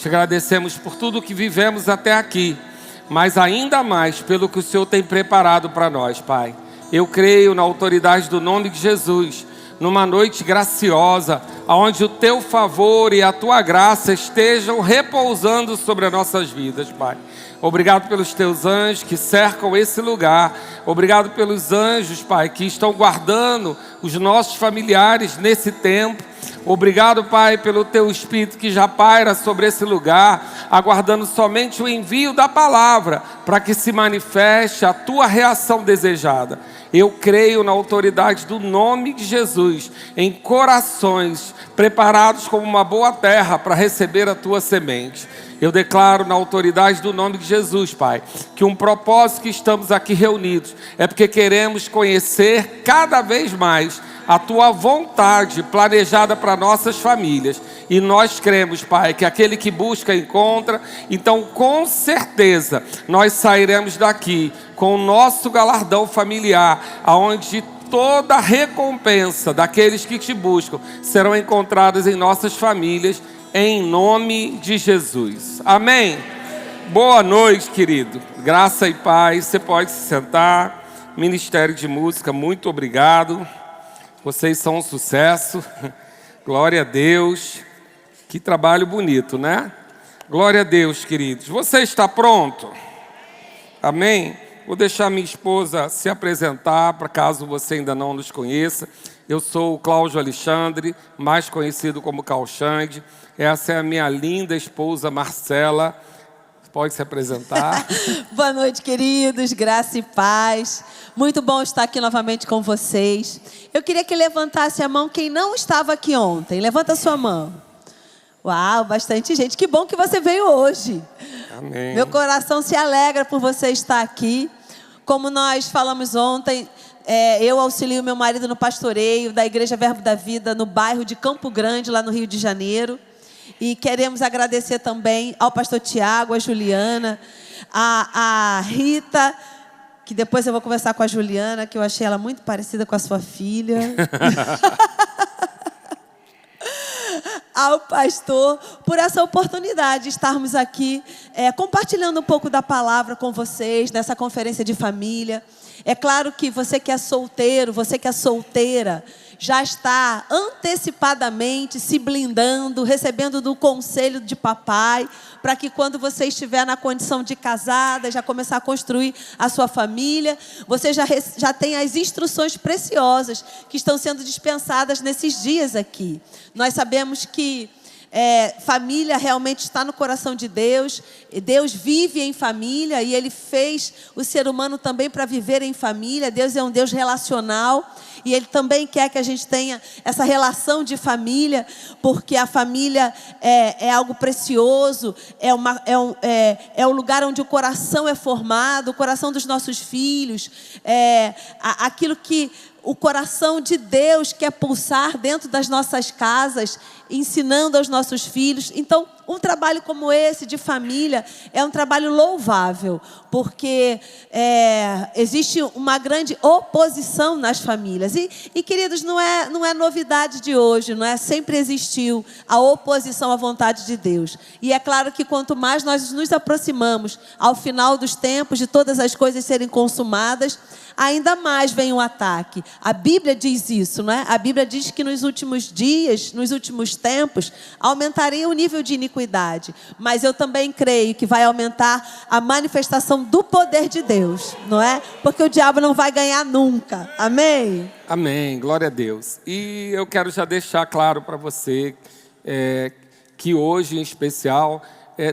Te agradecemos por tudo que vivemos até aqui, mas ainda mais pelo que o Senhor tem preparado para nós, Pai. Eu creio na autoridade do nome de Jesus, numa noite graciosa, onde o Teu favor e a Tua graça estejam repousando sobre as nossas vidas, Pai. Obrigado pelos Teus anjos que cercam esse lugar. Obrigado pelos anjos, Pai, que estão guardando os nossos familiares nesse tempo. Obrigado, Pai, pelo Teu Espírito que já paira sobre esse lugar, aguardando somente o envio da palavra, para que se manifeste a Tua reação desejada. Eu creio na autoridade do nome de Jesus, em corações preparados como uma boa terra para receber a Tua semente. Eu declaro na autoridade do nome de Jesus, Pai, que um propósito que estamos aqui reunidos é porque queremos conhecer cada vez mais a Tua vontade planejada para nossas famílias. E nós cremos, Pai, que aquele que busca, encontra. Então, com certeza, nós sairemos daqui com o nosso galardão familiar, onde toda a recompensa daqueles que Te buscam serão encontradas em nossas famílias, em nome de Jesus. Amém? Boa noite, querido. Graça e paz. Você pode se sentar. Ministério de Música, muito obrigado. Vocês são um sucesso. Glória a Deus. Que trabalho bonito, né? Glória a Deus, queridos. Você está pronto? Amém? Vou deixar minha esposa se apresentar, para caso você ainda não nos conheça. Eu sou o Cláudio Alexandre, mais conhecido como Calxande. Essa é a minha linda esposa Marcela. Pode se apresentar. Boa noite, queridos. Graça e paz. Muito bom estar aqui novamente com vocês. Eu queria que levantasse a mão quem não estava aqui ontem. Levanta a sua mão. Uau, bastante gente. Que bom que você veio hoje. Amém. Meu coração se alegra por você estar aqui. Como nós falamos ontem, eu auxilio meu marido no pastoreio da Igreja Verbo da Vida, no bairro de Campo Grande, lá no Rio de Janeiro. E queremos agradecer também ao pastor Tiago, a Juliana, a Rita, que depois eu vou conversar com a Juliana, que eu achei ela muito parecida com a sua filha. Ao pastor, por essa oportunidade de estarmos aqui compartilhando um pouco da palavra com vocês, nessa conferência de família. É claro que você que é solteiro, você que é solteira, já está antecipadamente se blindando, recebendo do conselho de papai, para que quando você estiver na condição de casada, já começar a construir a sua família, você já tem as instruções preciosas que estão sendo dispensadas nesses dias aqui. Nós sabemos que família realmente está no coração de Deus. Deus vive em família e Ele fez o ser humano também para viver em família. Deus é um Deus relacional e Ele também quer que a gente tenha essa relação de família, porque a família é algo precioso, é um lugar onde o coração é formado, o coração dos nossos filhos, aquilo que o coração de Deus quer pulsar dentro das nossas casas, ensinando aos nossos filhos. Então, um trabalho como esse de família é um trabalho louvável, porque existe uma grande oposição nas famílias. E queridos, não é novidade de hoje, não é? Sempre existiu a oposição à vontade de Deus. E é claro que quanto mais nós nos aproximamos ao final dos tempos, de todas as coisas serem consumadas, ainda mais vem um ataque. A Bíblia diz isso, não é? A Bíblia diz que nos últimos dias, nos últimos tempos, aumentaria o nível de iniquidade. Mas eu também creio que vai aumentar a manifestação do poder de Deus, não é? Porque o diabo não vai ganhar nunca. Amém? Amém, glória a Deus. E eu quero já deixar claro para você que hoje, em especial,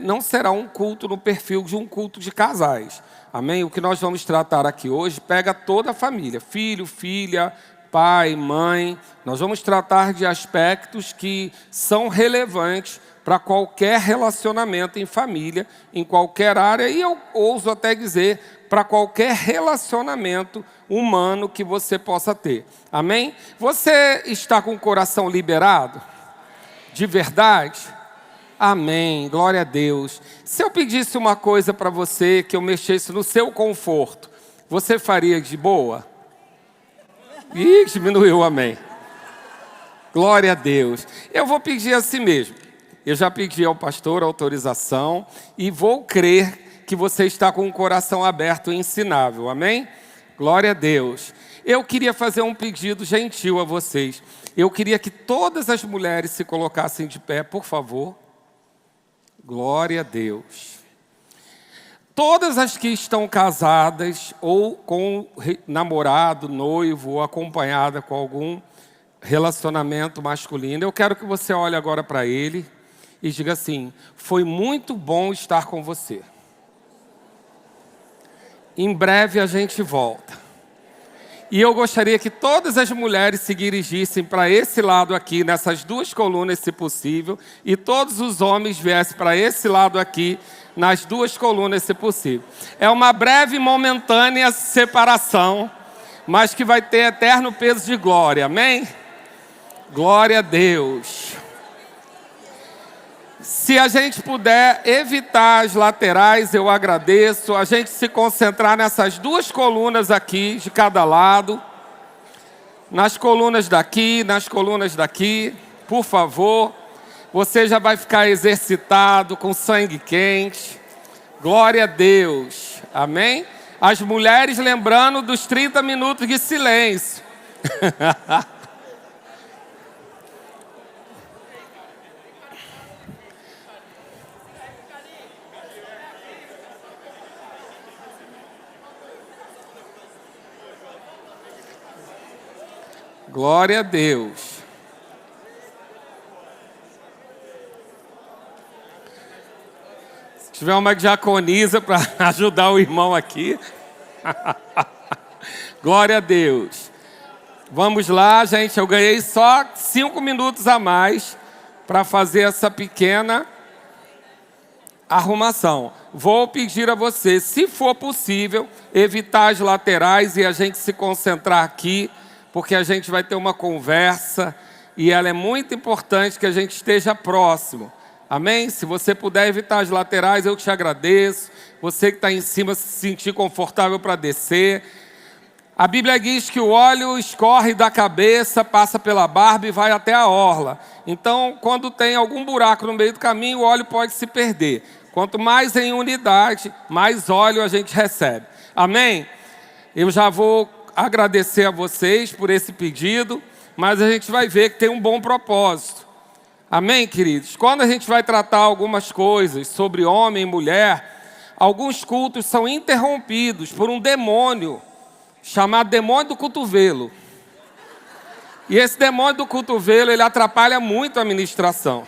não será um culto no perfil de um culto de casais. Amém? O que nós vamos tratar aqui hoje pega toda a família, filho, filha, pai, mãe. Nós vamos tratar de aspectos que são relevantes para qualquer relacionamento em família, em qualquer área, e eu ouso até dizer, para qualquer relacionamento humano que você possa ter. Amém? Você está com o coração liberado? De verdade? Amém, glória a Deus. Se eu pedisse uma coisa para você, que eu mexesse no seu conforto, você faria de boa? Ih, diminuiu, amém. Glória a Deus. Eu vou pedir assim mesmo. Eu já pedi ao pastor autorização e vou crer que você está com o coração aberto e ensinável, amém? Glória a Deus. Eu queria fazer um pedido gentil a vocês. Eu queria que todas as mulheres se colocassem de pé, por favor. Glória a Deus. Todas as que estão casadas ou com namorado, noivo ou acompanhada com algum relacionamento masculino, eu quero que você olhe agora para ele e diga assim: foi muito bom estar com você. Em breve a gente volta. E eu gostaria que todas as mulheres se dirigissem para esse lado aqui, nessas duas colunas, se possível, e todos os homens viessem para esse lado aqui, nas duas colunas, se possível. É uma breve e momentânea separação, mas que vai ter eterno peso de glória, amém? Glória a Deus. Se a gente puder evitar as laterais, eu agradeço. A gente se concentrar nessas duas colunas aqui, de cada lado. Nas colunas daqui, por favor. Você já vai ficar exercitado, com sangue quente. Glória a Deus. Amém? As mulheres lembrando dos 30 minutos de silêncio. Glória a Deus. Se tiver uma diaconisa para ajudar o irmão aqui. Glória a Deus. Vamos lá, gente. Eu ganhei só 5 minutos a mais para fazer essa pequena arrumação. Vou pedir a você, se for possível, evitar as laterais e a gente se concentrar aqui, porque a gente vai ter uma conversa e ela é muito importante que a gente esteja próximo. Amém? Se você puder evitar as laterais, eu te agradeço. Você que está em cima, se sentir confortável para descer. A Bíblia diz que o óleo escorre da cabeça, passa pela barba e vai até a orla. Então, quando tem algum buraco no meio do caminho, o óleo pode se perder. Quanto mais em unidade, mais óleo a gente recebe. Amém? Eu já vou agradecer a vocês por esse pedido, mas a gente vai ver que tem um bom propósito. Amém, queridos? Quando a gente vai tratar algumas coisas sobre homem e mulher, alguns cultos são interrompidos por um demônio, chamado demônio do cotovelo. E esse demônio do cotovelo, ele atrapalha muito a ministração.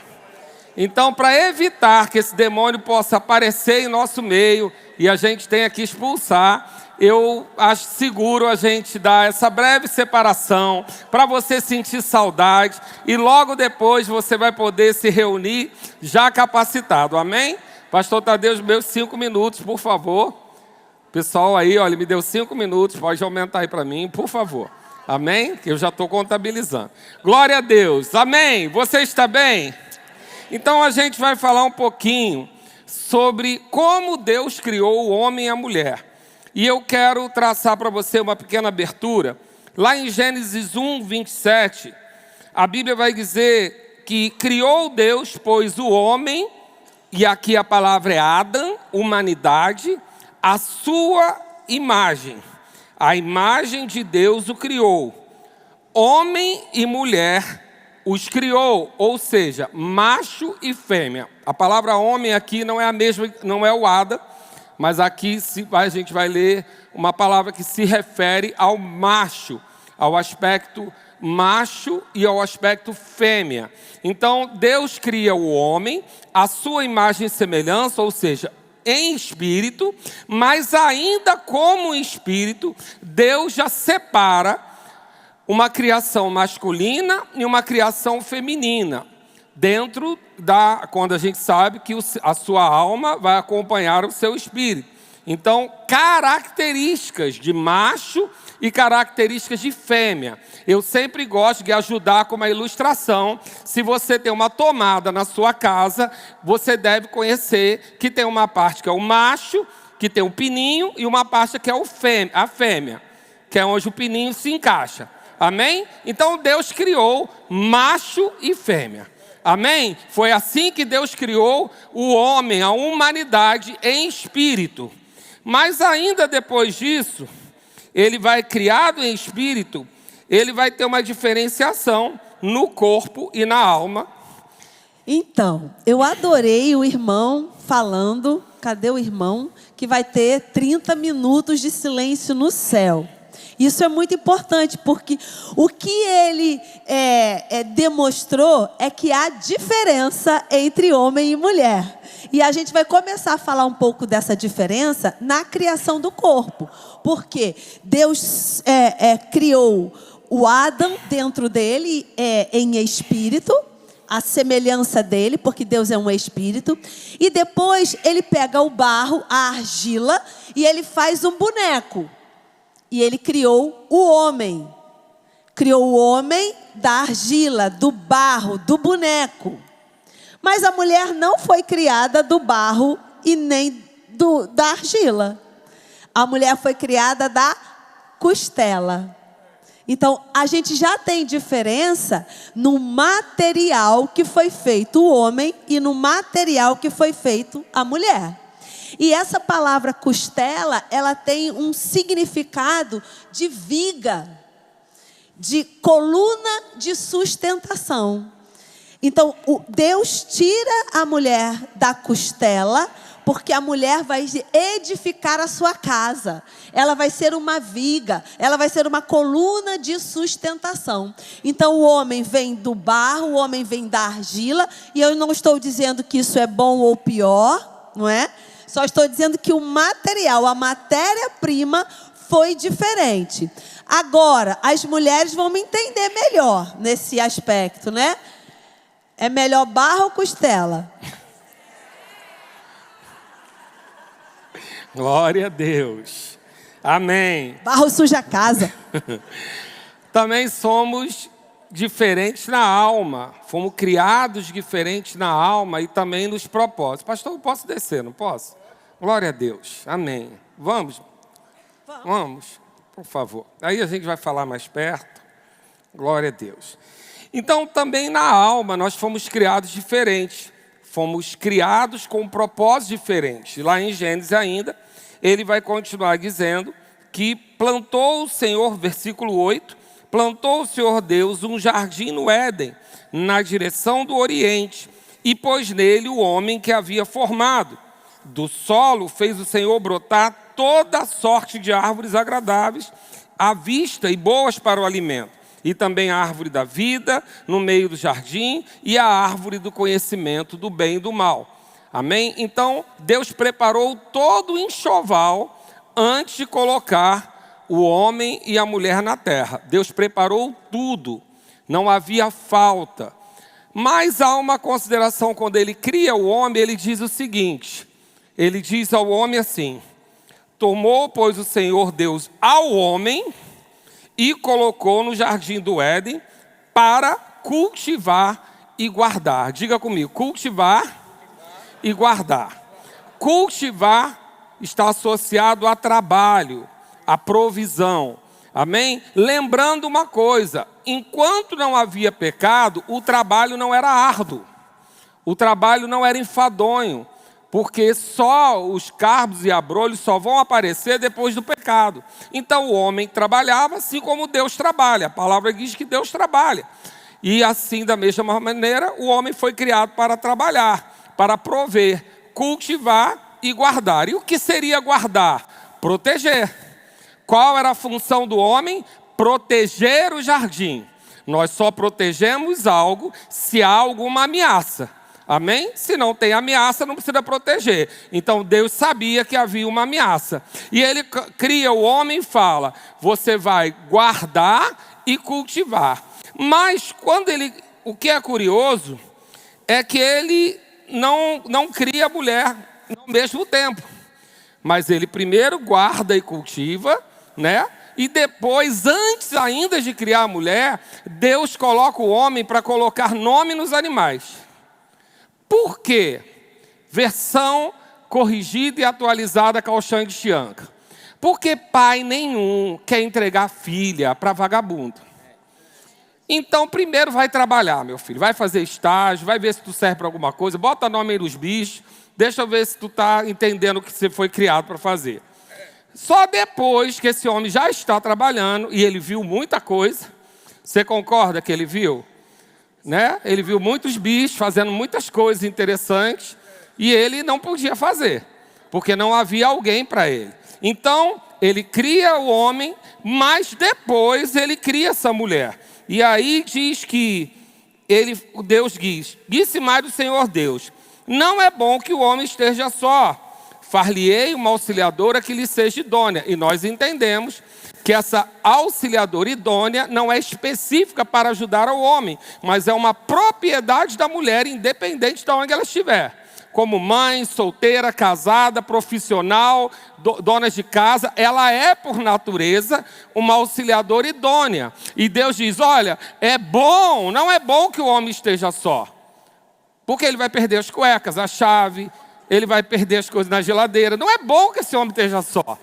Então, para evitar que esse demônio possa aparecer em nosso meio e a gente tenha que expulsar, eu acho seguro a gente dar essa breve separação para você sentir saudade e logo depois você vai poder se reunir já capacitado, amém? Pastor Tadeu, meus 5 minutos, por favor. Pessoal aí, olha, me deu 5 minutos, pode aumentar aí para mim, por favor. Amém? Eu já estou contabilizando. Glória a Deus, amém? Você está bem? Então a gente vai falar um pouquinho sobre como Deus criou o homem e a mulher. E eu quero traçar para você uma pequena abertura. Lá em Gênesis 1, 27, a Bíblia vai dizer que criou Deus, pois o homem, e aqui a palavra é Adam, humanidade, a sua imagem. A imagem de Deus o criou. Homem e mulher os criou, ou seja, macho e fêmea. A palavra homem aqui não é a mesma, não é o Adam, mas aqui a gente vai ler uma palavra que se refere ao macho, ao aspecto macho e ao aspecto fêmea. Então, Deus cria o homem, a sua imagem e semelhança, ou seja, em espírito, mas ainda como espírito, Deus já separa uma criação masculina e uma criação feminina. Dentro quando a gente sabe que a sua alma vai acompanhar o seu espírito. Então, características de macho e características de fêmea. Eu sempre gosto de ajudar com uma ilustração. Se você tem uma tomada na sua casa, você deve conhecer que tem uma parte que é o macho, que tem o pininho, e uma parte que é a fêmea, que é onde o pininho se encaixa. Amém? Então, Deus criou macho e fêmea. Amém? Foi assim que Deus criou o homem, a humanidade em espírito. Mas ainda depois disso, ele vai criado em espírito, ele vai ter uma diferenciação no corpo e na alma. Então, eu adorei o irmão falando, cadê o irmão? Que vai ter 30 minutos de silêncio no céu. Isso é muito importante, porque o que ele demonstrou é que há diferença entre homem e mulher. E a gente vai começar a falar um pouco dessa diferença na criação do corpo. Porque Deus criou o Adão dentro dele em espírito, a semelhança dele, porque Deus é um espírito. E depois ele pega o barro, a argila, e ele faz um boneco. E ele criou o homem. Criou o homem da argila, do barro, do boneco. Mas a mulher não foi criada do barro e nem da argila. A mulher foi criada da costela. Então, a gente já tem diferença no material que foi feito o homem e no material que foi feito a mulher. E essa palavra costela, ela tem um significado de viga, de coluna de sustentação. Então, Deus tira a mulher da costela, porque a mulher vai edificar a sua casa. Ela vai ser uma viga, ela vai ser uma coluna de sustentação. Então, o homem vem do barro, o homem vem da argila, e eu não estou dizendo que isso é bom ou pior, não é? Só estou dizendo que o material, a matéria-prima foi diferente. Agora, as mulheres vão me entender melhor nesse aspecto, né? É melhor barro ou costela? Glória a Deus. Amém. Barro suja a casa. Também somos diferentes na alma. Fomos criados diferentes na alma e também nos propósitos. Pastor, eu posso descer, não posso? Glória a Deus. Amém. Vamos? Vamos, por favor. Aí a gente vai falar mais perto. Glória a Deus. Então, também na alma, nós fomos criados diferentes. Fomos criados com um propósito diferente. Lá em Gênesis ainda, ele vai continuar dizendo que plantou o Senhor, versículo 8, plantou o Senhor Deus um jardim no Éden, na direção do Oriente, e pôs nele o homem que havia formado. Do solo fez o Senhor brotar toda sorte de árvores agradáveis à vista e boas para o alimento. E também a árvore da vida no meio do jardim e a árvore do conhecimento do bem e do mal. Amém? Então, Deus preparou todo o enxoval antes de colocar o homem e a mulher na terra. Deus preparou tudo, não havia falta. Mas há uma consideração, quando ele cria o homem, ele diz o seguinte, ele diz ao homem assim, tomou, pois, o Senhor Deus ao homem e colocou no jardim do Éden para cultivar e guardar. Diga comigo, cultivar e guardar. Cultivar está associado a trabalho, a provisão. Amém? Lembrando uma coisa, enquanto não havia pecado, o trabalho não era árduo. O trabalho não era enfadonho. Porque só os carbos e abrolhos só vão aparecer depois do pecado. Então o homem trabalhava assim como Deus trabalha. A palavra diz que Deus trabalha. E assim, da mesma maneira, o homem foi criado para trabalhar, para prover, cultivar e guardar. E o que seria guardar? Proteger. Qual era a função do homem? Proteger o jardim. Nós só protegemos algo se há alguma ameaça. Amém? Se não tem ameaça, não precisa proteger. Então Deus sabia que havia uma ameaça. E ele cria o homem e fala, você vai guardar e cultivar. Mas o que é curioso é que ele não cria a mulher no mesmo tempo. Mas ele primeiro guarda e cultiva, né? E depois, antes ainda de criar a mulher, Deus coloca o homem para colocar nome nos animais. Por quê? Versão corrigida e atualizada Kaohsiung Chianca. Porque pai nenhum quer entregar filha para vagabundo. Então, primeiro vai trabalhar, meu filho. Vai fazer estágio, vai ver se tu serve para alguma coisa. Bota nome aí nos bichos. Deixa eu ver se tu está entendendo o que você foi criado para fazer. Só depois que esse homem já está trabalhando e ele viu muita coisa. Você concorda que ele viu? Né? Ele viu muitos bichos fazendo muitas coisas interessantes e ele não podia fazer, porque não havia alguém para ele. Então, ele cria o homem, mas depois ele cria essa mulher. E aí diz que Deus diz, disse mais do Senhor Deus, não é bom que o homem esteja só, far-lhe-ei uma auxiliadora que lhe seja idônea. E nós entendemos que essa auxiliadora idônea não é específica para ajudar ao homem, mas é uma propriedade da mulher, independente de onde ela estiver. Como mãe, solteira, casada, profissional, donas de casa, ela é, por natureza, uma auxiliadora idônea. E Deus diz, olha, é bom, não é bom que o homem esteja só. Porque ele vai perder as cuecas, a chave, ele vai perder as coisas na geladeira. Não é bom que esse homem esteja só.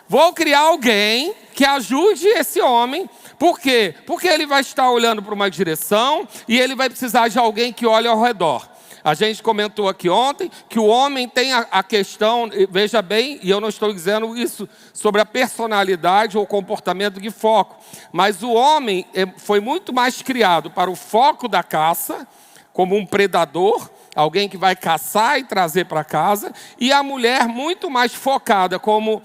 Vou criar alguém que ajude esse homem. Por quê? Porque ele vai estar olhando para uma direção e ele vai precisar de alguém que olhe ao redor. A gente comentou aqui ontem que o homem tem a questão, veja bem, e eu não estou dizendo isso sobre a personalidade ou comportamento de foco, mas o homem foi muito mais criado para o foco da caça, como um predador, alguém que vai caçar e trazer para casa, e a mulher muito mais focada como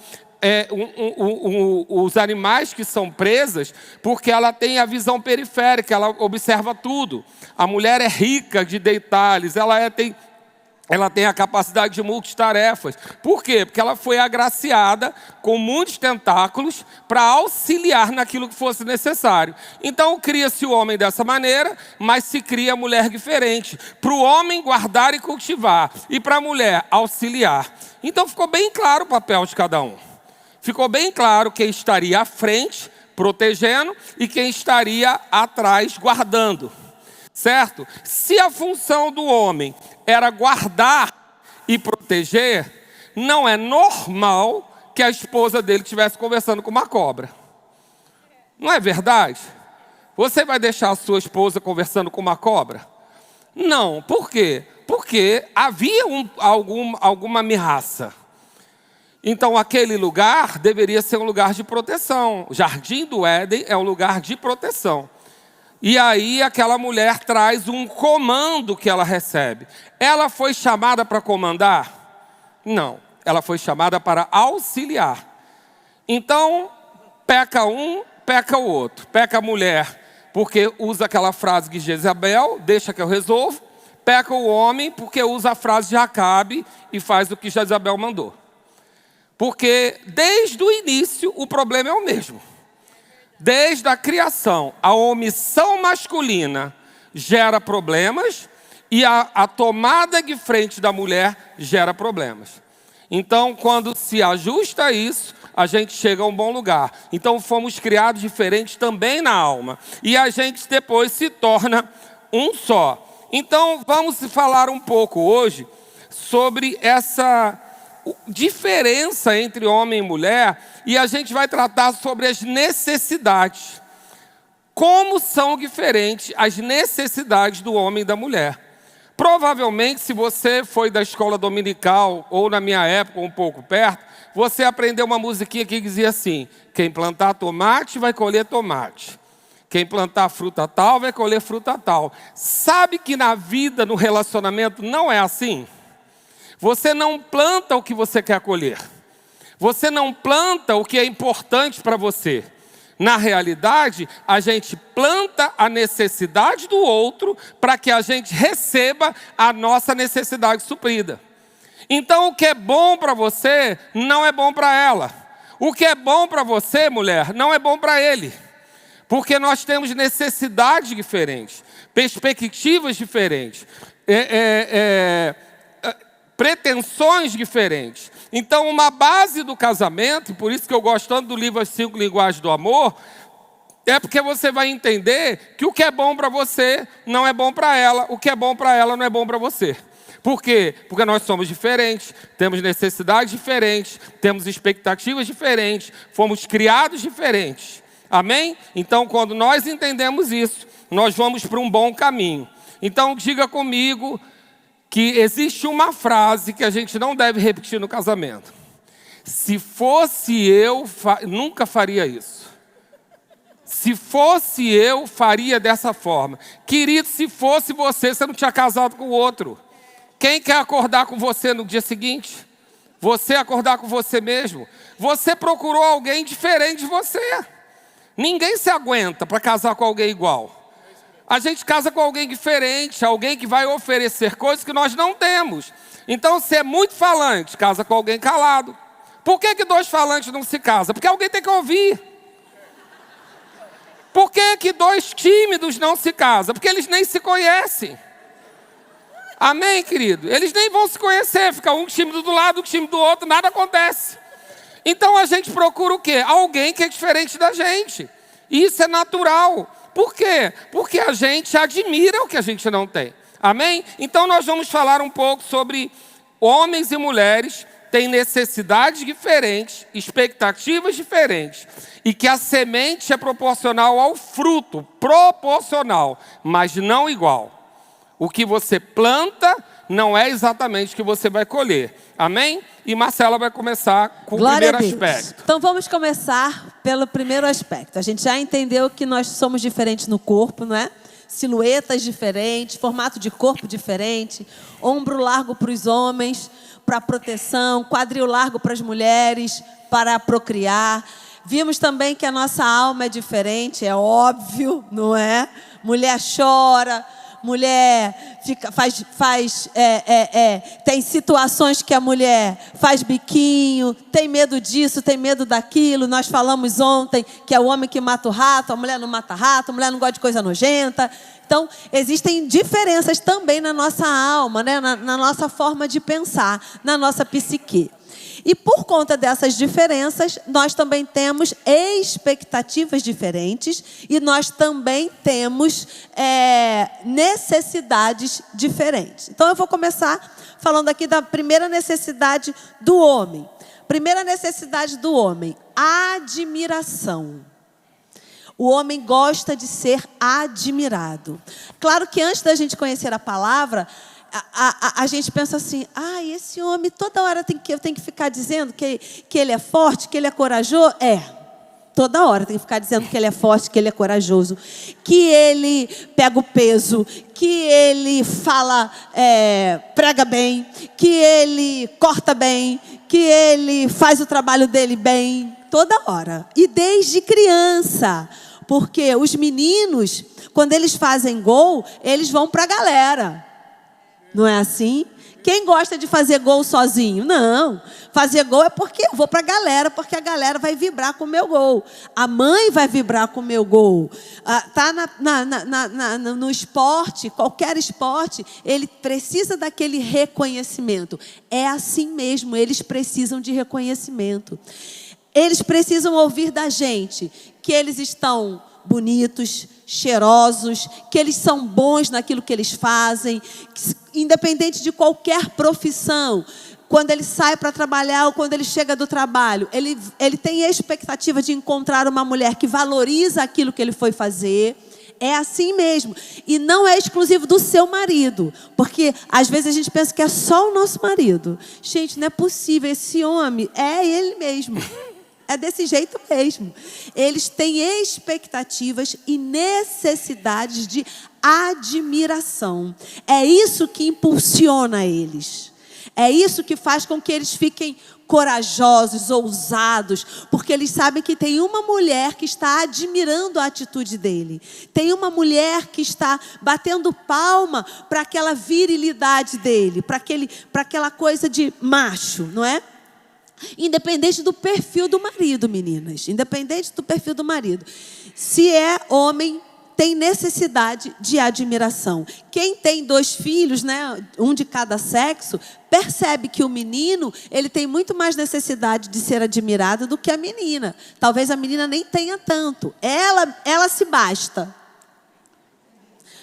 os animais que são presas, porque ela tem a visão periférica, ela observa tudo. A mulher é rica de detalhes, ela tem a capacidade de multitarefas. Por quê? Porque ela foi agraciada com muitos tentáculos para auxiliar naquilo que fosse necessário. Então cria-se o homem dessa maneira, mas se cria a mulher diferente. Para o homem guardar e cultivar, e para a mulher auxiliar. Então ficou bem claro o papel de cada um. Ficou bem claro quem estaria à frente, protegendo, e quem estaria atrás, guardando. Certo? Se a função do homem era guardar e proteger, não é normal que a esposa dele estivesse conversando com uma cobra. Não é verdade? Você vai deixar a sua esposa conversando com uma cobra? Não. Por quê? Porque havia alguma ameaça. Então, aquele lugar deveria ser um lugar de proteção. O Jardim do Éden é um lugar de proteção. E aí, aquela mulher traz um comando que ela recebe. Ela foi chamada para comandar? Não. Ela foi chamada para auxiliar. Então, peca um, peca o outro. Peca a mulher, porque usa aquela frase de Jezabel, deixa que eu resolvo. Peca o homem, porque usa a frase de Acabe e faz o que Jezabel mandou. Porque desde o início o problema é o mesmo. Desde a criação, a omissão masculina gera problemas e a tomada de frente da mulher gera problemas. Então, quando se ajusta isso, a gente chega a um bom lugar. Então, fomos criados diferentes também na alma. E a gente depois se torna um só. Então, vamos falar um pouco hoje sobre essa diferença entre homem e mulher, e a gente vai tratar sobre as necessidades. Como são diferentes as necessidades do homem e da mulher. Provavelmente, se você foi da escola dominical, ou na minha época, um pouco perto, você aprendeu uma musiquinha que dizia assim: quem plantar tomate vai colher tomate. Quem plantar fruta tal vai colher fruta tal. Sabe que na vida, no relacionamento, não é assim? Você não planta o que você quer colher. Você não planta o que é importante para você. Na realidade, a gente planta a necessidade do outro para que a gente receba a nossa necessidade suprida. Então, o que é bom para você não é bom para ela. O que é bom para você, mulher, não é bom para ele. Porque nós temos necessidades diferentes, perspectivas diferentes, pretensões diferentes. Então, uma base do casamento, por isso que eu gosto tanto do livro As 5 Linguagens do Amor, é porque você vai entender que o que é bom para você não é bom para ela, o que é bom para ela não é bom para você. Por quê? Porque nós somos diferentes, temos necessidades diferentes, temos expectativas diferentes, fomos criados diferentes. Amém? Então, quando nós entendemos isso, nós vamos para um bom caminho. Então, diga comigo que existe uma frase que a gente não deve repetir no casamento. Se fosse eu, nunca faria isso. Se fosse eu, faria dessa forma. Querido, se fosse você, você não tinha casado com o outro. Quem quer acordar com você no dia seguinte? Você acordar com você mesmo? Você procurou alguém diferente de você. Ninguém se aguenta para casar com alguém igual. A gente casa com alguém diferente, alguém que vai oferecer coisas que nós não temos. Então, se é muito falante, casa com alguém calado. Por que dois falantes não se casam? Porque alguém tem que ouvir. Por que dois tímidos não se casam? Porque eles nem se conhecem. Amém, querido? Eles nem vão se conhecer. Fica um tímido do lado, um tímido do outro, nada acontece. Então a gente procura o quê? Alguém que é diferente da gente. Isso é natural. Por quê? Porque a gente admira o que a gente não tem. Amém? Então nós vamos falar um pouco sobre homens e mulheres têm necessidades diferentes, expectativas diferentes, e que a semente é proporcional ao fruto, proporcional, mas não igual. O que você planta não é exatamente o que você vai colher. Amém? E Marcela vai começar com Glória o primeiro aspecto. Então vamos começar pelo primeiro aspecto. A gente já entendeu que nós somos diferentes no corpo, não é? Silhuetas diferentes, formato de corpo diferente, ombro largo para os homens, para proteção, quadril largo para as mulheres, para procriar. Vimos também que a nossa alma é diferente, é óbvio, não é? Mulher chora, mulher tem situações que a mulher faz biquinho, tem medo disso, tem medo daquilo. Nós falamos ontem que é o homem que mata o rato, a mulher não mata rato, a mulher não gosta de coisa nojenta. Então, existem diferenças também na nossa alma, né? na nossa forma de pensar, na nossa psique. E por conta dessas diferenças, nós também temos expectativas diferentes e nós também temos necessidades diferentes. Então, eu vou começar falando aqui da primeira necessidade do homem. Primeira necessidade do homem, admiração. O homem gosta de ser admirado. Claro que antes da gente conhecer a palavra, a gente pensa assim, esse homem toda hora eu tenho que ficar dizendo que ele é forte, que ele é corajoso. Toda hora tem que ficar dizendo que ele é forte, que ele é corajoso, que ele pega o peso, que ele fala, prega bem, que ele corta bem, que ele faz o trabalho dele bem, toda hora. E desde criança, porque os meninos, quando eles fazem gol, eles vão para a galera. Não é assim? Quem gosta de fazer gol sozinho? Não. Fazer gol é porque eu vou para a galera, porque a galera vai vibrar com o meu gol. A mãe vai vibrar com o meu gol. Tá no esporte, qualquer esporte, ele precisa daquele reconhecimento. É assim mesmo, eles precisam de reconhecimento. Eles precisam ouvir da gente que eles estão bonitos, cheirosos, que eles são bons naquilo que eles fazem, independente de qualquer profissão. Quando ele sai para trabalhar ou quando ele chega do trabalho, ele tem a expectativa de encontrar uma mulher que valoriza aquilo que ele foi fazer. É assim mesmo. E não é exclusivo do seu marido. Porque às vezes a gente pensa que é só o nosso marido. Gente, não é possível. Esse homem é ele mesmo. É desse jeito mesmo. Eles têm expectativas e necessidades de admiração. É isso que impulsiona eles. É isso que faz com que eles fiquem corajosos, ousados, porque eles sabem que tem uma mulher que está admirando a atitude dele. Tem uma mulher que está batendo palma para aquela virilidade dele, para aquela coisa de macho, não é? Independente do perfil do marido, meninas. Independente do perfil do marido. Se é homem, tem necessidade de admiração. Quem tem 2 filhos, né, um de cada sexo, percebe que o menino, ele tem muito mais necessidade de ser admirado do que a menina. Talvez a menina nem tenha tanto. Ela se basta.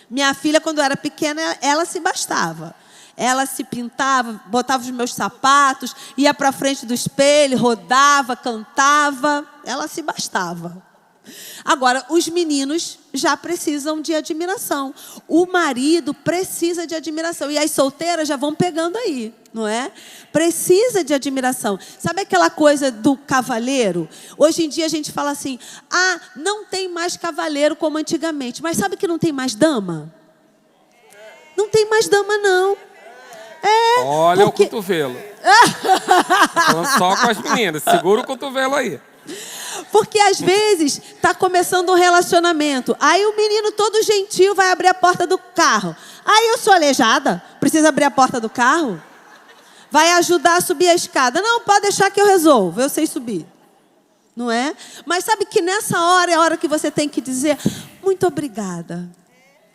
Minha filha, quando era pequena, ela se bastava. Ela se pintava, botava os meus sapatos, ia para frente do espelho, rodava, cantava. Ela se bastava. Agora, os meninos já precisam de admiração. O marido precisa de admiração. E as solteiras já vão pegando aí, não é? Precisa de admiração. Sabe aquela coisa do cavalheiro? Hoje em dia a gente fala assim, não tem mais cavaleiro como antigamente. Mas sabe que não tem mais dama? Não tem mais dama, não. Olha porque... o cotovelo. Falando só com as meninas. Segura o cotovelo aí. Porque às vezes está começando um relacionamento. Aí o menino todo gentil vai abrir a porta do carro. Aí eu sou aleijada, preciso abrir a porta do carro? Vai ajudar a subir a escada. Não, pode deixar que eu resolvo, eu sei subir. Não é? Mas sabe que nessa hora é a hora que você tem que dizer, muito obrigada.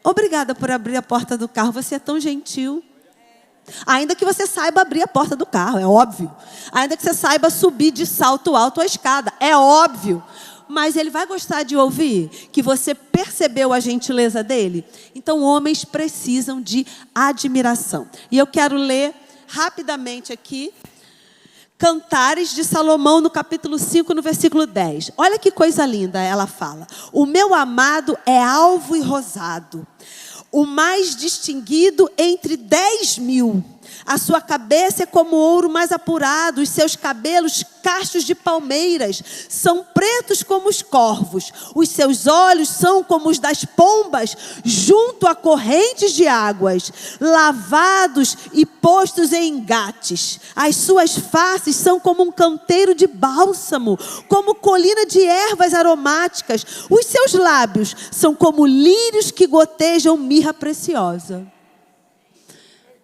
Obrigada por abrir a porta do carro, você é tão gentil. Ainda que você saiba abrir a porta do carro, é óbvio. Ainda que você saiba subir de salto alto a escada, é óbvio. Mas ele vai gostar de ouvir que você percebeu a gentileza dele? Então, homens precisam de admiração. E eu quero ler rapidamente aqui Cantares de Salomão, no capítulo 5, no versículo 10. Olha que coisa linda, ela fala. O meu amado é alvo e rosado, o mais distinguido entre 10.000. A sua cabeça é como ouro mais apurado, os seus cabelos cachos de palmeiras, são pretos como os corvos. Os seus olhos são como os das pombas, junto a correntes de águas, lavados e postos em engates. As suas faces são como um canteiro de bálsamo, como colina de ervas aromáticas. Os seus lábios são como lírios que gotejam mirra preciosa.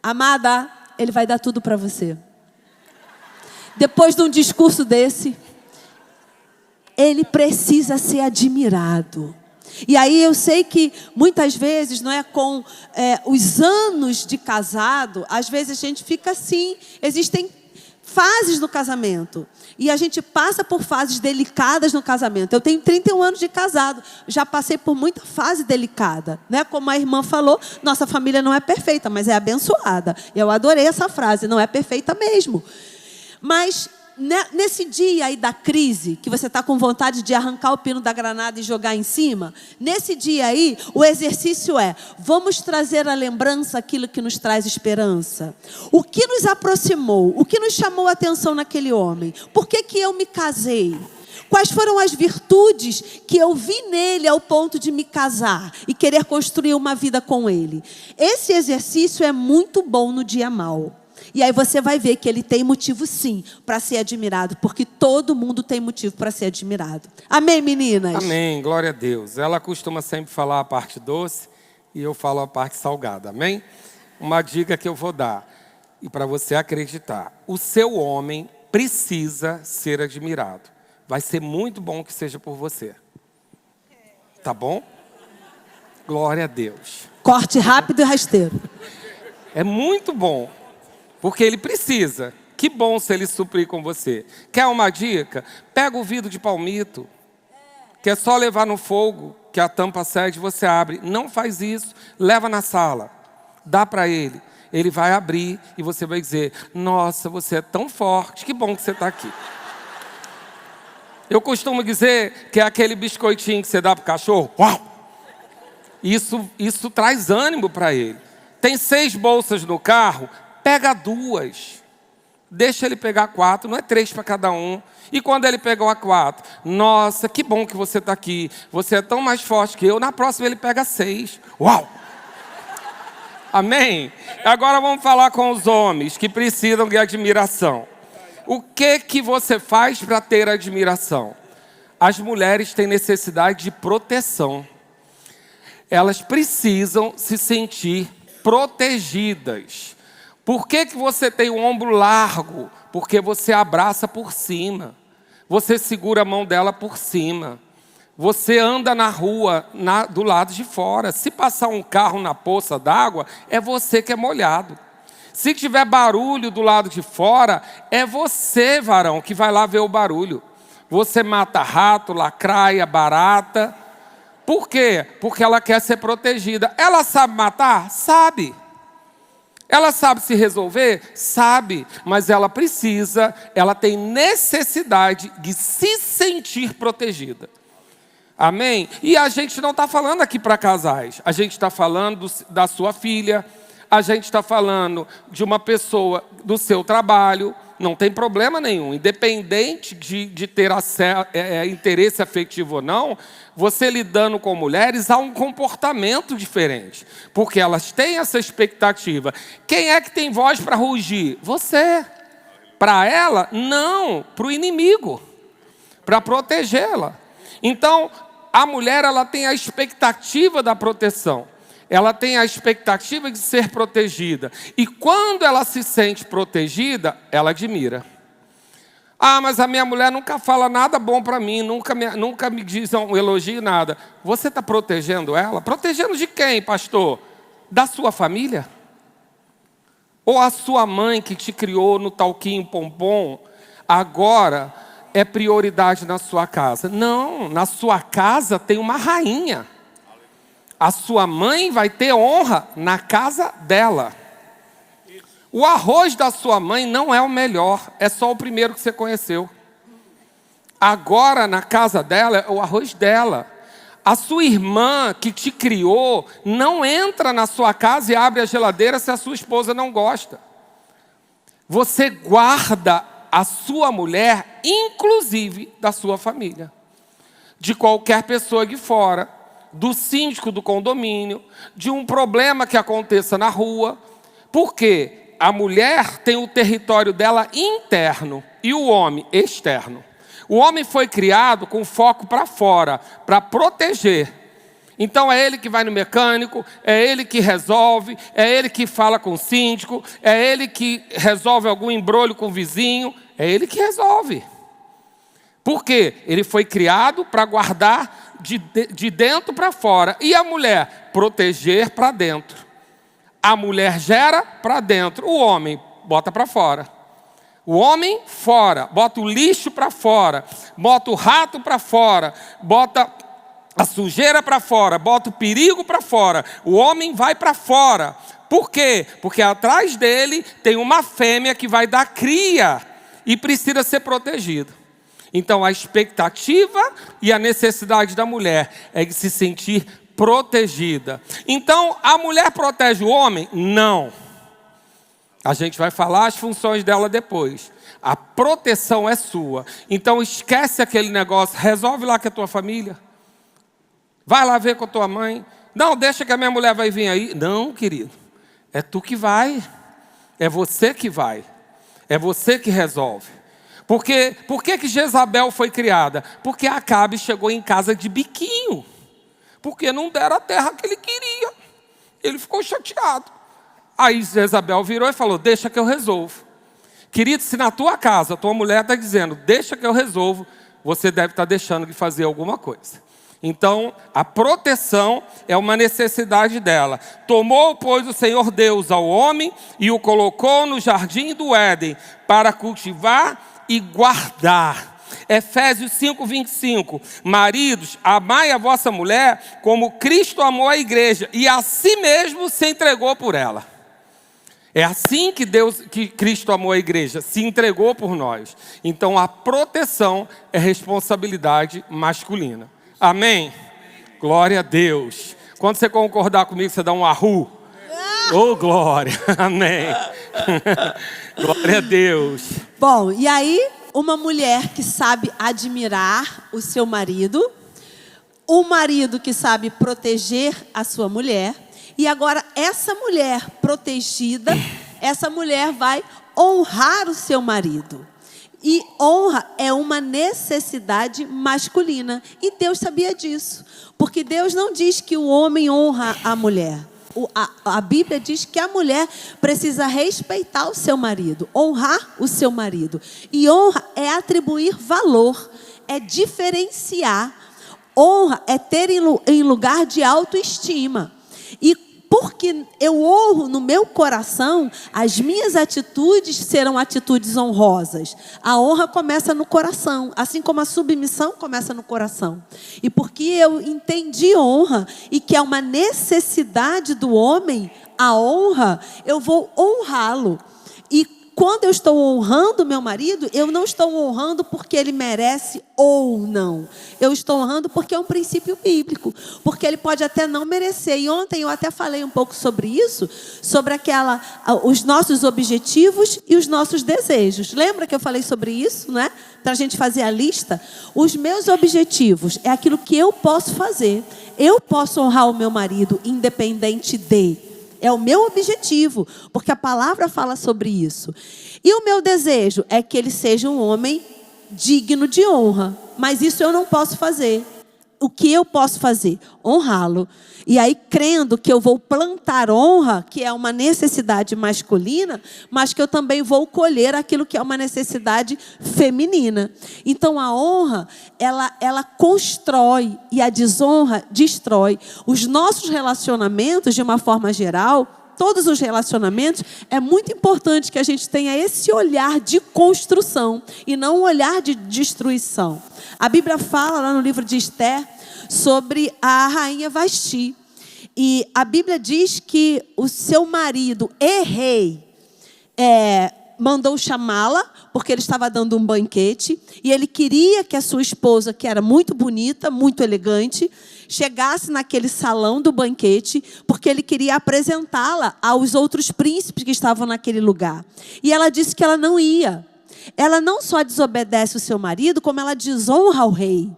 Amada, ele vai dar tudo para você. Depois de um discurso desse, ele precisa ser admirado. E aí eu sei que muitas vezes, não é, com os anos de casado, às vezes a gente fica assim, existem fases no casamento. E a gente passa por fases delicadas no casamento. Eu tenho 31 anos de casado. Já passei por muita fase delicada. Né? Como a irmã falou, nossa família não é perfeita, mas é abençoada. Eu adorei essa frase, não é perfeita mesmo. Mas nesse dia aí da crise, que você está com vontade de arrancar o pino da granada e jogar em cima, nesse dia aí, o exercício é, vamos trazer à lembrança aquilo que nos traz esperança. O que nos aproximou? O que nos chamou a atenção naquele homem? Por que que eu me casei? Quais foram as virtudes que eu vi nele ao ponto de me casar e querer construir uma vida com ele? Esse exercício é muito bom no dia mau. E aí você vai ver que ele tem motivo sim para ser admirado, porque todo mundo tem motivo para ser admirado. Amém, meninas? Amém, glória a Deus. Ela costuma sempre falar a parte doce e eu falo a parte salgada, amém? Uma dica que eu vou dar, e para você acreditar, o seu homem precisa ser admirado. Vai ser muito bom que seja por você. Tá bom? Glória a Deus. Corte rápido e rasteiro. É muito bom. Porque ele precisa. Que bom se ele suprir com você. Quer uma dica? Pega o vidro de palmito. Que é só levar no fogo, que a tampa cede, você abre. Não faz isso. Leva na sala. Dá para ele. Ele vai abrir e você vai dizer, nossa, você é tão forte. Que bom que você está aqui. Eu costumo dizer que é aquele biscoitinho que você dá para o cachorro. Uau! Isso traz ânimo para ele. Tem 6 bolsas no carro. Pega 2, deixa ele pegar 4, não é 3 para cada um. E quando ele pegou a 4, nossa, que bom que você está aqui, você é tão mais forte que eu. Na próxima ele pega 6. Uau! Amém? Agora vamos falar com os homens que precisam de admiração. O que você faz para ter admiração? As mulheres têm necessidade de proteção. Elas precisam se sentir protegidas. Por que você tem o ombro largo? Porque você abraça por cima. Você segura a mão dela por cima. Você anda na rua, do lado de fora. Se passar um carro na poça d'água, é você que é molhado. Se tiver barulho do lado de fora, é você, varão, que vai lá ver o barulho. Você mata rato, lacraia, barata. Por quê? Porque ela quer ser protegida. Ela sabe matar? Sabe. Ela sabe se resolver? Sabe, mas ela tem necessidade de se sentir protegida. Amém? E a gente não está falando aqui para casais. A gente está falando da sua filha. A gente está falando de uma pessoa do seu trabalho. Não tem problema nenhum. Independente de ter interesse afetivo ou não, você lidando com mulheres, há um comportamento diferente. Porque elas têm essa expectativa. Quem é que tem voz para rugir? Você. Para ela? Não. Para o inimigo. Para protegê-la. Então, a mulher, ela tem a expectativa da proteção. Ela tem a expectativa de ser protegida. E quando ela se sente protegida, ela admira. Ah, mas a minha mulher nunca fala nada bom para mim, nunca me diz um elogio, nada. Você está protegendo ela? Protegendo de quem, pastor? Da sua família? Ou a sua mãe que te criou no talquinho pompom, agora é prioridade na sua casa? Não, na sua casa tem uma rainha. A sua mãe vai ter honra na casa dela. O arroz da sua mãe não é o melhor, é só o primeiro que você conheceu. Agora, na casa dela, é o arroz dela. A sua irmã que te criou não entra na sua casa e abre a geladeira se a sua esposa não gosta. Você guarda a sua mulher, inclusive da sua família, de qualquer pessoa de fora, do síndico do condomínio, de um problema que aconteça na rua. Por quê? A mulher tem o território dela interno e o homem externo. O homem foi criado com foco para fora, para proteger. Então é ele que vai no mecânico, é ele que resolve, é ele que fala com o síndico, é ele que resolve algum embrolho com o vizinho, é ele que resolve. Por quê? Ele foi criado para guardar de dentro para fora. E a mulher? Proteger para dentro. A mulher gera para dentro, o homem bota para fora. O homem fora, bota o lixo para fora, bota o rato para fora, bota a sujeira para fora, bota o perigo para fora. O homem vai para fora. Por quê? Porque atrás dele tem uma fêmea que vai dar cria e precisa ser protegida. Então a expectativa e a necessidade da mulher é de se sentir protegida. Então a mulher protege o homem? Não. A gente vai falar as funções dela depois. A proteção é sua. Então esquece aquele negócio, resolve lá com a tua família. Vai lá ver com a tua mãe. Não, deixa que a minha mulher vai vir aí. Não, querido. É tu que vai. É você que vai. É você que resolve. Por que Jezabel foi criada? Porque Acabe chegou em casa de biquinho. Porque não deram a terra que ele queria. Ele ficou chateado. Aí Jezabel virou e falou, deixa que eu resolvo. Querido, se na tua casa a tua mulher está dizendo, deixa que eu resolvo, você deve estar deixando de fazer alguma coisa. Então, a proteção é uma necessidade dela. Tomou, pois, o Senhor Deus ao homem e o colocou no jardim do Éden para cultivar e guardar. Efésios 5:25. Maridos, amai a vossa mulher como Cristo amou a igreja e a si mesmo se entregou por ela. É assim que Cristo amou a igreja, se entregou por nós. Então a proteção é responsabilidade masculina. Amém? Glória a Deus. Quando você concordar comigo, você dá um arru. Oh, glória. Amém. Glória a Deus. Bom, e aí, uma mulher que sabe admirar o seu marido, um marido que sabe proteger a sua mulher, e agora essa mulher protegida, essa mulher vai honrar o seu marido. E honra é uma necessidade masculina. E Deus sabia disso. Porque Deus não diz que o homem honra a mulher. A Bíblia diz que a mulher precisa respeitar o seu marido, honrar o seu marido. E honra é atribuir valor, é diferenciar. Honra é ter em lugar de autoestima. E porque eu honro no meu coração, as minhas atitudes serão atitudes honrosas. A honra começa no coração, assim como a submissão começa no coração. E porque eu entendi honra e que é uma necessidade do homem, a honra, eu vou honrá-lo. E quando eu estou honrando meu marido, eu não estou honrando porque ele merece ou não. Eu estou honrando porque é um princípio bíblico. Porque ele pode até não merecer. E ontem eu até falei um pouco sobre isso, sobre os nossos objetivos e os nossos desejos. Lembra que eu falei sobre isso, né? Para a gente fazer a lista. Os meus objetivos é aquilo que eu posso fazer. Eu posso honrar o meu marido independente de. É o meu objetivo, porque a palavra fala sobre isso. E o meu desejo é que ele seja um homem digno de honra. Mas isso eu não posso fazer. O que eu posso fazer? Honrá-lo. E aí, crendo que eu vou plantar honra, que é uma necessidade masculina, mas que eu também vou colher aquilo que é uma necessidade feminina. Então, a honra, ela constrói e a desonra destrói. Os nossos relacionamentos, de uma forma geral, todos os relacionamentos, é muito importante que a gente tenha esse olhar de construção e não um olhar de destruição. A Bíblia fala lá no livro de Esther sobre a rainha Vasti. E a Bíblia diz que o seu marido e rei mandou chamá-la, porque ele estava dando um banquete, e ele queria que a sua esposa, que era muito bonita, muito elegante, chegasse naquele salão do banquete, porque ele queria apresentá-la aos outros príncipes que estavam naquele lugar. E ela disse que ela não ia. Ela não só desobedece o seu marido, como ela desonra o rei.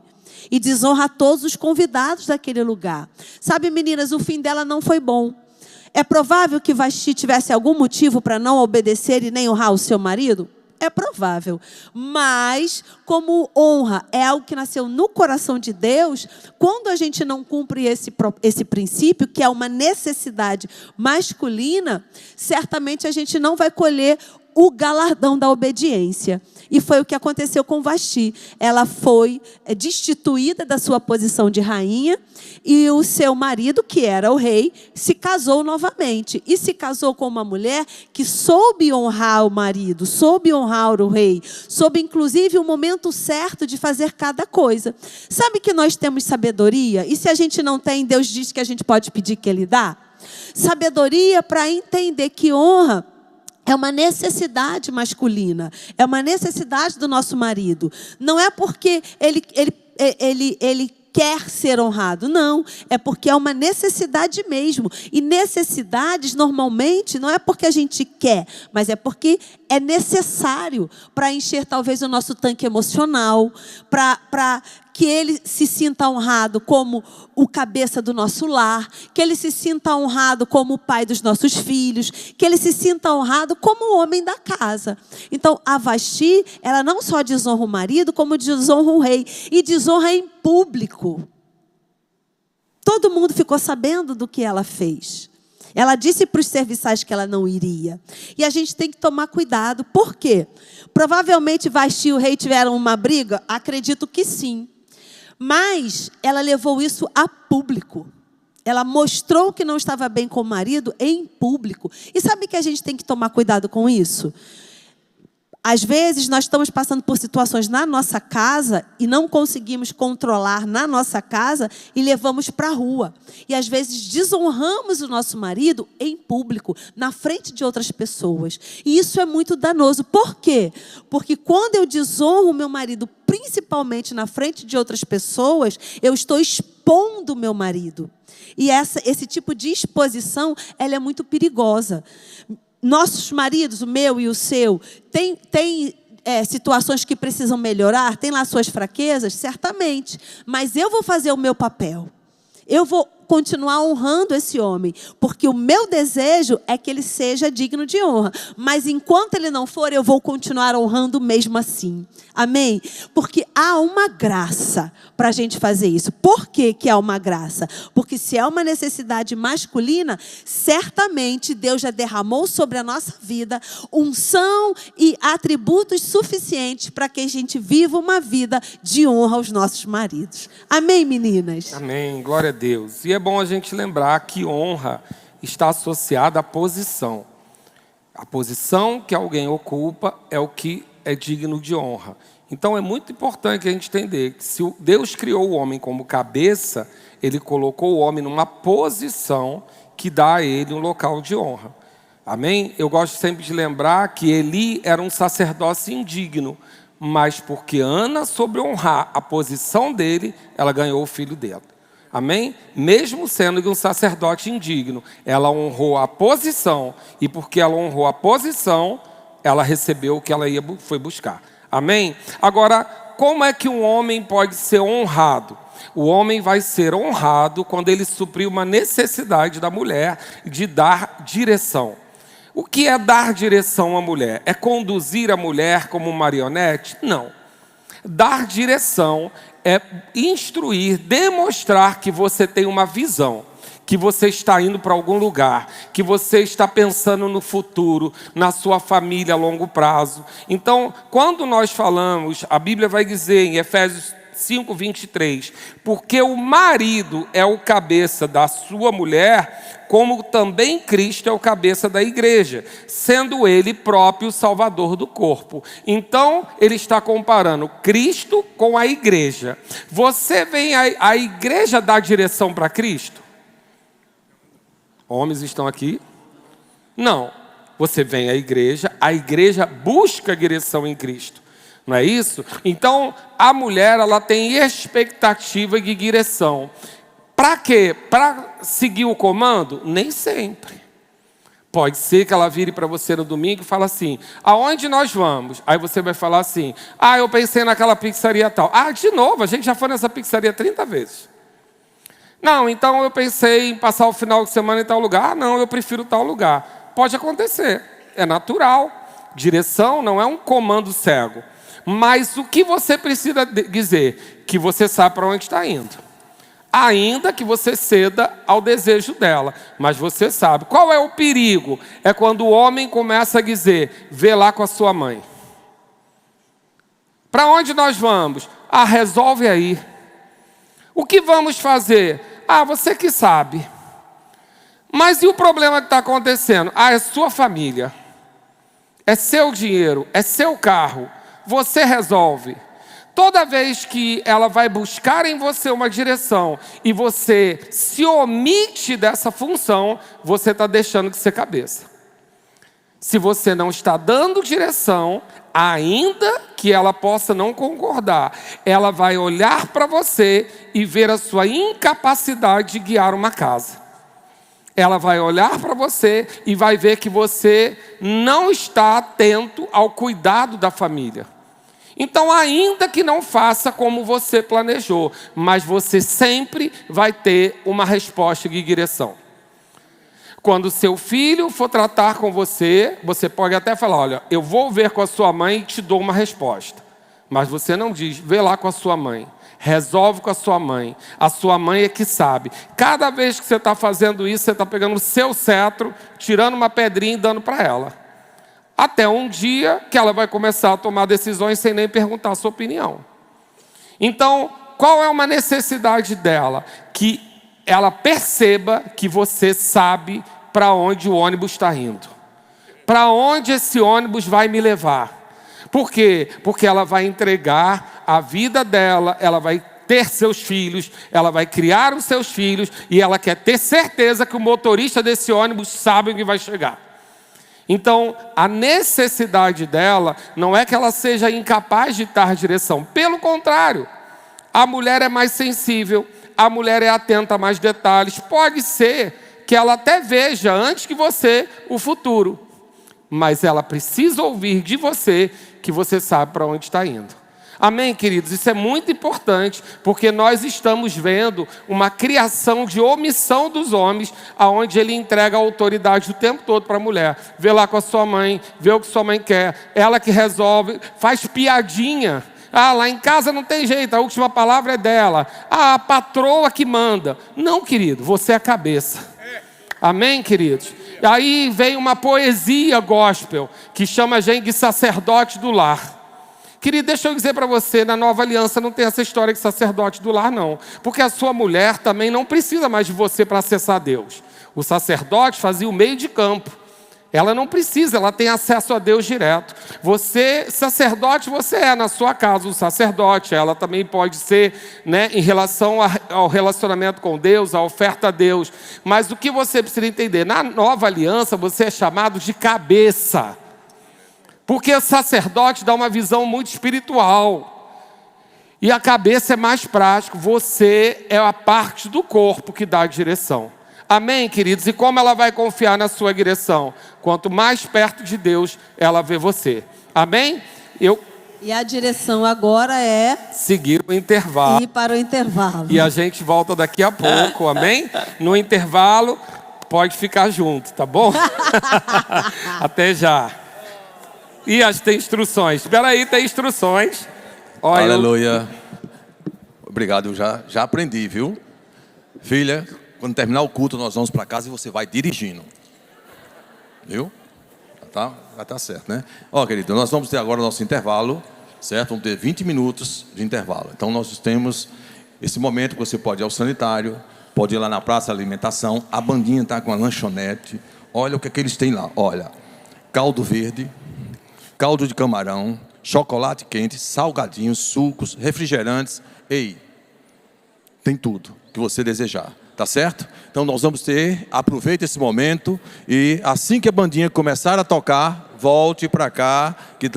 E desonra a todos os convidados daquele lugar. Sabe, meninas, o fim dela não foi bom. É provável que Vasti tivesse algum motivo para não obedecer e nem honrar o seu marido? É provável. Mas, como honra é algo que nasceu no coração de Deus, quando a gente não cumpre esse princípio, que é uma necessidade masculina, certamente a gente não vai colher o galardão da obediência. E foi o que aconteceu com Vasti. Ela foi destituída da sua posição de rainha e o seu marido, que era o rei, se casou novamente. E se casou com uma mulher que soube honrar o marido, soube honrar o rei, soube inclusive o momento certo de fazer cada coisa. Sabe que nós temos sabedoria? E se a gente não tem, Deus diz que a gente pode pedir que Ele dá? Sabedoria para entender que honra é uma necessidade masculina, é uma necessidade do nosso marido. Não é porque ele quer ser honrado, não. É porque é uma necessidade mesmo. E necessidades, normalmente, não é porque a gente quer, mas é porque é necessário para encher, talvez, o nosso tanque emocional, para que ele se sinta honrado como o cabeça do nosso lar, que ele se sinta honrado como o pai dos nossos filhos, que ele se sinta honrado como o homem da casa. Então, a Vasti, ela não só desonra o marido, como desonra o rei. E desonra em público. Todo mundo ficou sabendo do que ela fez. Ela disse para os serviçais que ela não iria. E a gente tem que tomar cuidado. Por quê? Provavelmente Vasti e o rei tiveram uma briga? Acredito que sim. Mas ela levou isso a público. Ela mostrou que não estava bem com o marido em público. E sabe que a gente tem que tomar cuidado com isso? Às vezes nós estamos passando por situações na nossa casa e não conseguimos controlar na nossa casa e levamos para a rua. E às vezes desonramos o nosso marido em público, na frente de outras pessoas. E isso é muito danoso. Por quê? Porque quando eu desonro o meu marido, principalmente na frente de outras pessoas, eu estou expondo o meu marido. E esse tipo de exposição, ela é muito perigosa. Nossos maridos, o meu e o seu, tem situações que precisam melhorar, tem lá suas fraquezas, certamente. Mas eu vou fazer o meu papel. Eu vou continuar honrando esse homem, porque o meu desejo é que ele seja digno de honra. Mas enquanto ele não for, eu vou continuar honrando mesmo assim. Amém? Porque há uma graça para a gente fazer isso. Por que que há uma graça? Porque se é uma necessidade masculina, certamente Deus já derramou sobre a nossa vida unção e atributos suficientes para que a gente viva uma vida de honra aos nossos maridos. Amém, meninas? Amém, glória a Deus. E é bom a gente lembrar que honra está associada à posição. A posição que alguém ocupa é o que é digno de honra. Então é muito importante a gente entender que se Deus criou o homem como cabeça, Ele colocou o homem numa posição que dá a ele um local de honra. Amém? Eu gosto sempre de lembrar que Eli era um sacerdócio indigno, mas porque Ana soube honrar a posição dele, ela ganhou o filho dela. Amém? Mesmo sendo um sacerdote indigno, ela honrou a posição, e porque ela honrou a posição, ela recebeu o que ela foi buscar. Amém? Agora, como é que um homem pode ser honrado? O homem vai ser honrado quando ele suprir uma necessidade da mulher de dar direção. O que é dar direção à mulher? É conduzir a mulher como marionete? Não. Dar direção é instruir, demonstrar que você tem uma visão, que você está indo para algum lugar, que você está pensando no futuro, na sua família a longo prazo. Então, quando nós falamos, a Bíblia vai dizer em Efésios 5:23, porque o marido é o cabeça da sua mulher, como também Cristo é o cabeça da igreja, sendo ele próprio o salvador do corpo. Então, ele está comparando Cristo com a igreja. Você vem a igreja dar direção para Cristo? Homens estão aqui? Não. Você vem à a igreja busca direção em Cristo. Não é isso? Então, a mulher, ela tem expectativa de direção. Para quê? Para seguir o comando? Nem sempre. Pode ser que ela vire para você no domingo e fale assim, aonde nós vamos? Aí você vai falar assim, eu pensei naquela pizzaria tal. De novo, a gente já foi nessa pizzaria 30 vezes. Não, então eu pensei em passar o final de semana em tal lugar. Não, eu prefiro tal lugar. Pode acontecer, é natural. Direção não é um comando cego. Mas o que você precisa dizer? Que você sabe para onde está indo. Ainda que você ceda ao desejo dela. Mas você sabe. Qual é o perigo? É quando o homem começa a dizer, vê lá com a sua mãe. Para onde nós vamos? Resolve aí. O que vamos fazer? Você que sabe. Mas e o problema que está acontecendo? É sua família. É seu dinheiro. É seu carro. Você resolve. Toda vez que ela vai buscar em você uma direção e você se omite dessa função, você está deixando de ser cabeça. Se você não está dando direção, ainda que ela possa não concordar, ela vai olhar para você e ver a sua incapacidade de guiar uma casa. Ela vai olhar para você e vai ver que você não está atento ao cuidado da família. Então, ainda que não faça como você planejou, mas você sempre vai ter uma resposta de direção. Quando seu filho for tratar com você, você pode até falar, olha, eu vou ver com a sua mãe e te dou uma resposta. Mas você não diz, vê lá com a sua mãe. Resolve com a sua mãe. A sua mãe é que sabe. Cada vez que você está fazendo isso, você está pegando o seu cetro, tirando uma pedrinha e dando para ela. Até um dia que ela vai começar a tomar decisões sem nem perguntar a sua opinião. Então, qual é uma necessidade dela? Que ela perceba que você sabe para onde o ônibus está indo. Para onde esse ônibus vai me levar. Por quê? Porque ela vai entregar a vida dela, ela vai ter seus filhos, ela vai criar os seus filhos e ela quer ter certeza que o motorista desse ônibus sabe onde vai chegar. Então, a necessidade dela não é que ela seja incapaz de dar direção. Pelo contrário, a mulher é mais sensível, a mulher é atenta a mais detalhes. Pode ser que ela até veja antes que você o futuro. Mas ela precisa ouvir de você que você sabe para onde está indo. Amém, queridos? Isso é muito importante, porque nós estamos vendo uma criação de omissão dos homens, onde ele entrega a autoridade o tempo todo para a mulher. Vê lá com a sua mãe, vê o que sua mãe quer, ela que resolve, faz piadinha. Lá em casa não tem jeito, a última palavra é dela. A patroa que manda. Não, querido, você é a cabeça. Amém, queridos? E aí vem uma poesia gospel, que chama a gente de sacerdote do lar. Querido, deixa eu dizer para você, na Nova Aliança não tem essa história de sacerdote do lar, não. Porque a sua mulher também não precisa mais de você para acessar Deus. O sacerdote fazia o meio de campo. Ela não precisa, ela tem acesso a Deus direto. Você, sacerdote, você é na sua casa um sacerdote. Ela também pode ser, né, em relação ao relacionamento com Deus, a oferta a Deus. Mas o que você precisa entender? Na nova aliança, você é chamado de cabeça. Porque o sacerdote dá uma visão muito espiritual. E a cabeça é mais prático. Você é a parte do corpo que dá a direção. Amém, queridos? E como ela vai confiar na sua direção? Quanto mais perto de Deus, ela vê você. Amém? E a direção agora é seguir o intervalo. Ir para o intervalo. E a gente volta daqui a pouco, amém? No intervalo, pode ficar junto, tá bom? Até já. E tem instruções. Espera aí, tem instruções. Olha, aleluia. Obrigado, já aprendi, viu? Filha, quando terminar o culto, nós vamos para casa e você vai dirigindo. Viu? Já tá certo, né? Ó, querido, nós vamos ter agora o nosso intervalo, certo? Vamos ter 20 minutos de intervalo. Então, nós temos esse momento que você pode ir ao sanitário, pode ir lá na praça de alimentação. A bandinha está com a lanchonete. Olha o que é que eles têm lá. Olha, caldo verde, caldo de camarão, chocolate quente, salgadinhos, sucos, refrigerantes. Ei, tem tudo que você desejar. Tá certo? Então nós vamos aproveite esse momento e assim que a bandinha começar a tocar, volte para cá que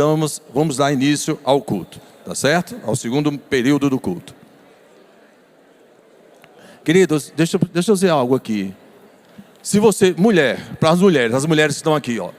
vamos dar início ao culto. Tá certo? Ao segundo período do culto. Queridos, deixa eu dizer algo aqui. Se você, mulher, para as mulheres que estão aqui, ó.